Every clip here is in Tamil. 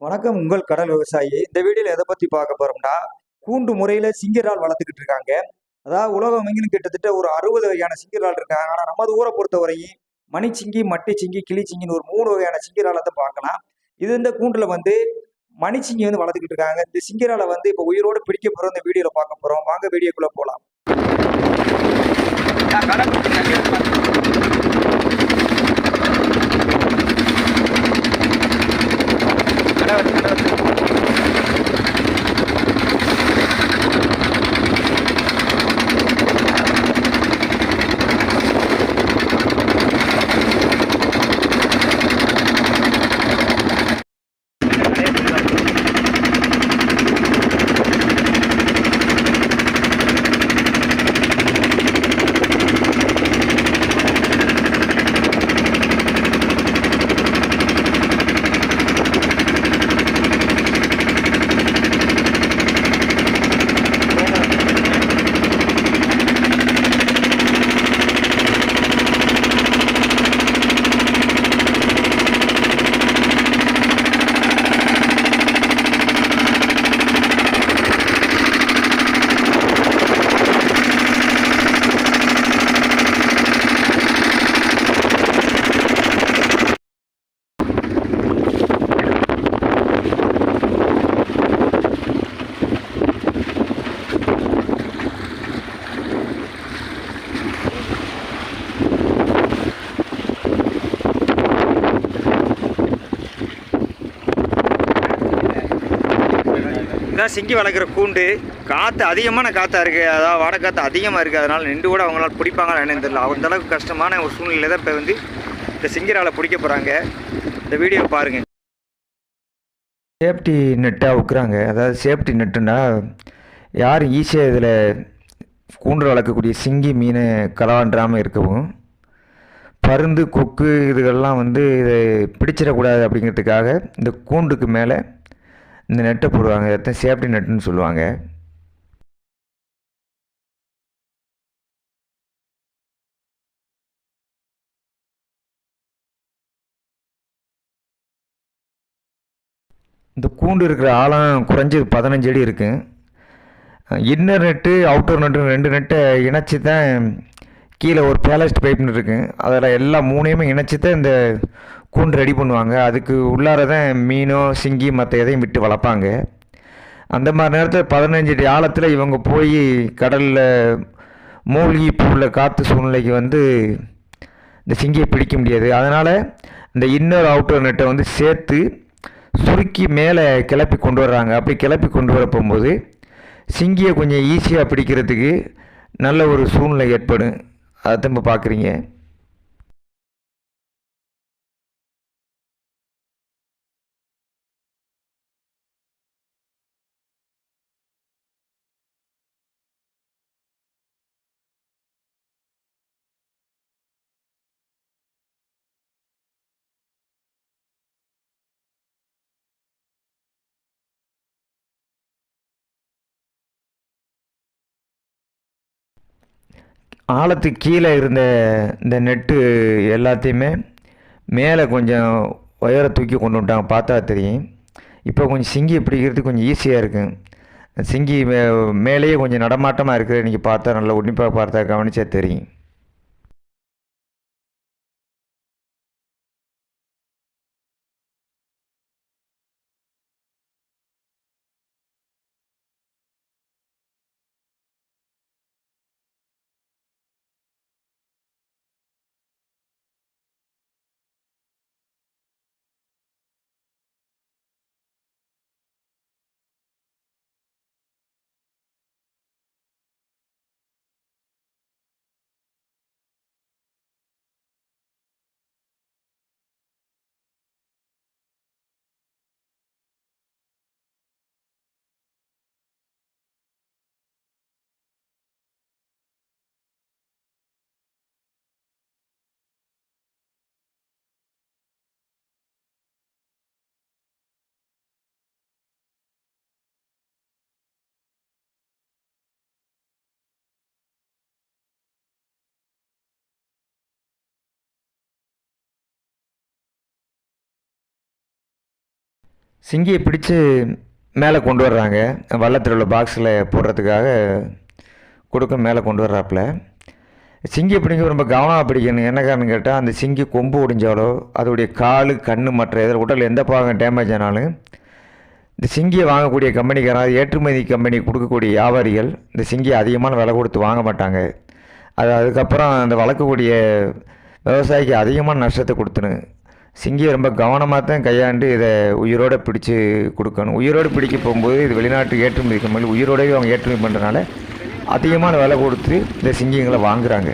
வணக்கம் உங்கள் கடல் விவசாயி. இந்த வீடியோல எதை பத்தி பார்க்க போறோம்னா, கூண்டு முறையில சிங்கி இறால் வளர்த்துக்கிட்டு இருக்காங்க. அதாவது உலகம் எங்கிலும் கிட்டத்தட்ட ஒரு 60 வகையான சிங்கி இறால் இருக்காங்க. ஆனா நமது ஊரை பொறுத்தவரையும் மணிச்சிங்கி, மட்டிச்சிங்கி, கிளிச்சிங்கின்னு ஒரு 3 வகையான சிங்கி இறால தான் பார்க்கலாம். இது இந்த கூண்டுல வந்து மணிச்சிங்கி வந்து வளர்த்துக்கிட்டு இருக்காங்க. இந்த சிங்கி இறால வந்து இப்ப உயிரோட பிடிக்க போறோம். இந்த வீடியோல பார்க்க போறோம். வாங்க வீடியோக்குள்ள போலாம். இதான் சிங்கி வளர்க்குற கூண்டு. காற்று அதிகமான காற்றா இருக்குது. அதாவது வாடை காற்று அதிகமாக இருக்குது. அதனால் நின்று கூட அவங்களால பிடிப்பாங்களா என்னன்னு தெரியல. அந்தளவுக்கு கஷ்டமான ஒரு சூழ்நிலை தான் இப்போ வந்து இந்த சிங்கி இறாலை பிடிக்க போகிறாங்க. இந்த வீடியோ பாருங்கள். சேஃப்டி நெட்டாக விற்கிறாங்க. அதாவது சேஃப்டி நெட்டுன்னா யாரும் ஈஸியாக இதில் கூண்டு வளர்க்கக்கூடிய சிங்கி மீனை களவாண்டாமல் இருக்கவும், பருந்து கொக்கு இதுகள்லாம் வந்து இதை பிடிச்சிடக்கூடாது அப்படிங்கிறதுக்காக இந்த கூண்டுக்கு மேலே இந்த நெட்டை போடுவாங்க. இதை சேஃப்டி நெட்டுன்னு சொல்லுவாங்க. இந்த கூண்டு இருக்கிற ஆழம் குறைஞ்சது 15 அடி இருக்குது. இன்னர் நெட்டு அவுட்டர் நெட்டு 2 நெட்டை இணைச்சி தான் கீழே ஒரு பேலஸ்ட் பைப்னு இருக்குது. அதில் எல்லா மூணையுமே இணைச்சி தான் இந்த கூண்டு ரெடி பண்ணுவாங்க. அதுக்கு உள்ளார தான் மீனோ சிங்கி மற்ற எதையும் விட்டு வளர்ப்பாங்க. அந்த மாதிரி நேரத்தில் 15 அடி ஆழத்தில் இவங்க போய் கடலில் மூழ்கி இப்போ உள்ள காற்று சூழ்நிலைக்கு வந்து இந்த சிங்கியை பிடிக்க முடியாது. அதனால் இந்த இன்னர் அவுட்டர் நெட்டை வந்து சேர்த்து சுருக்கி மேலே கிளப்பி கொண்டு வர்றாங்க. அப்படி கிளப்பி கொண்டு வர போகும்போது சிங்கியை கொஞ்சம் ஈஸியாக பிடிக்கிறதுக்கு நல்ல ஒரு சூழ்நிலை ஏற்படும். அதை நம்ம பார்க்குறீங்க. ஆழத்துக்கு கீழே இருந்த இந்த நெட்டு எல்லாத்தையுமே மேலே கொஞ்சம் உயர தூக்கி கொண்டு வந்துட்டாங்க. பார்த்தா தெரியும். இப்போ கொஞ்சம் சிங்கியை பிடிக்கிறதுக்கு கொஞ்சம் ஈஸியாக இருக்கும். சிங்கி மேலேயே கொஞ்சம் நடமாட்டமாக இருக்குது. நீங்கள் பார்த்தா நல்லா உன்னிப்பாக பார்த்தா கவனிச்சா தெரியும். சிங்கியை பிடிச்சு மேலே கொண்டு வர்றாங்க. வள்ளத்தில் உள்ள பாக்ஸில் போடுறதுக்காக கொடுக்க மேலே கொண்டு வர்றாப்புல. சிங்கி பிடிக்க ரொம்ப கவனமாக பிடிக்கணும். என்ன காரணம் கேட்டால், அந்த சிங்கி கொம்பு ஒடிஞ்சாலோ அதோடைய கால் கண் மற்ற இதில் உடல் எந்த பாகம் டேமேஜ் ஆனாலும் இந்த சிங்கியை வாங்கக்கூடிய கம்பெனிக்காரன், ஏற்றுமதி கம்பெனி கொடுக்கக்கூடிய வியாபாரிகள் இந்த சிங்கியை அதிகமான விலை கொடுத்து வாங்க மாட்டாங்க. அதுக்கப்புறம் அந்த வளர்க்கக்கூடிய விவசாயிக்கு அதிகமான நஷ்டத்தை கொடுத்துணும். சிங்கியை ரொம்ப கவனமாக தான் கையாண்டு இதை உயிரோடு பிடிச்சி கொடுக்கணும். உயிரோடு பிடிக்க போகும்போது இது வெளிநாட்டு ஏற்றுமதி கம்பெனி உயிரோடவே அவங்க ஏற்றுமதி பண்ணுறதுனால அதிகமான விலை கொடுத்து இந்த சிங்கிங்களை வாங்குகிறாங்க.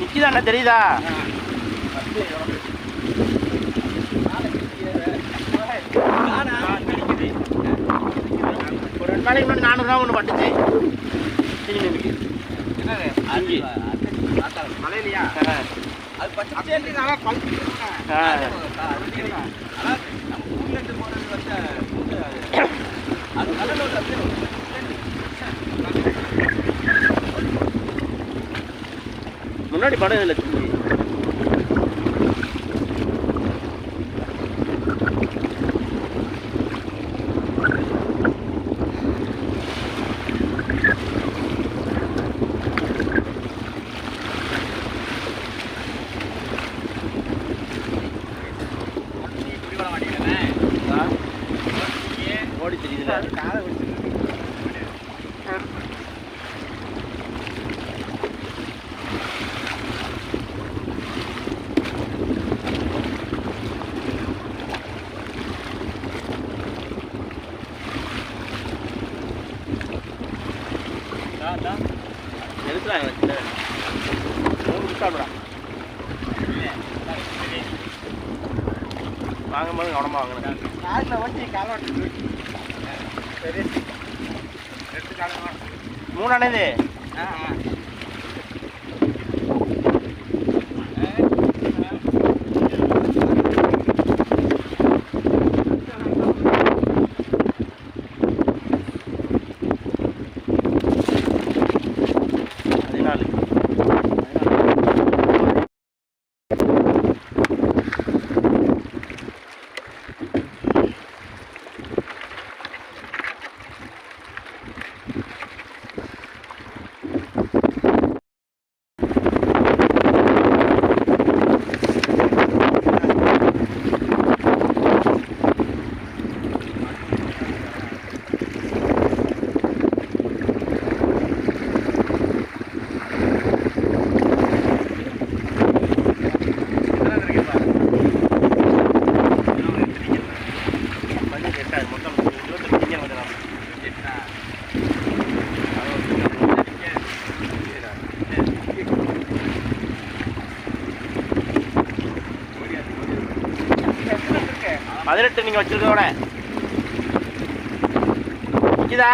நிக்கிதாண்ணா தெரியுதா? ஒரு 2 நாளைக்கு முன்னாடி 400 ரூபா ஒன்று பட்டுச்சு. மலையிலையா அது பச்சை நல்லா பழுத்து முன்னாடி படம் இல்லை. ஓடி தெரியுதுல காலை வாங்கும்போது கவனமாக வாங்கணும். காலில் வண்டி காலை சரி 2 காலம் 3 அணைது. 18 நீங்கள் வச்சுருக்கோட நிற்கிதா?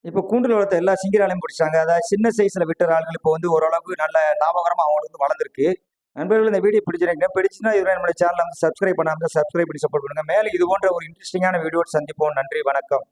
இப்போ கூண்டில் வளர்த்த எல்லா சிங்கிராலையும் பிடிச்சாங்க. அதாவது சின்ன சைஸில் விட்டுற ஆளுகள் இப்போ வந்து ஓரளவுக்கு நல்ல லாபகரமாக அவங்களுக்கு வந்து வளர்ந்துருக்கு. நண்பர்கள் இந்த வீடியோ பிடிச்சுன்னா இதுவரை நம்மளோட சேனலை வந்து சப்ஸ்கிரைப் பண்ணாமல் சப்ஸ்கிரைப் பண்ணி சப்போர்ட் பண்ணுங்கள். மேலே இது போன்ற ஒரு இன்ட்ரெஸ்டிங்கான வீடியோ சந்திப்போம். நன்றி, வணக்கம்.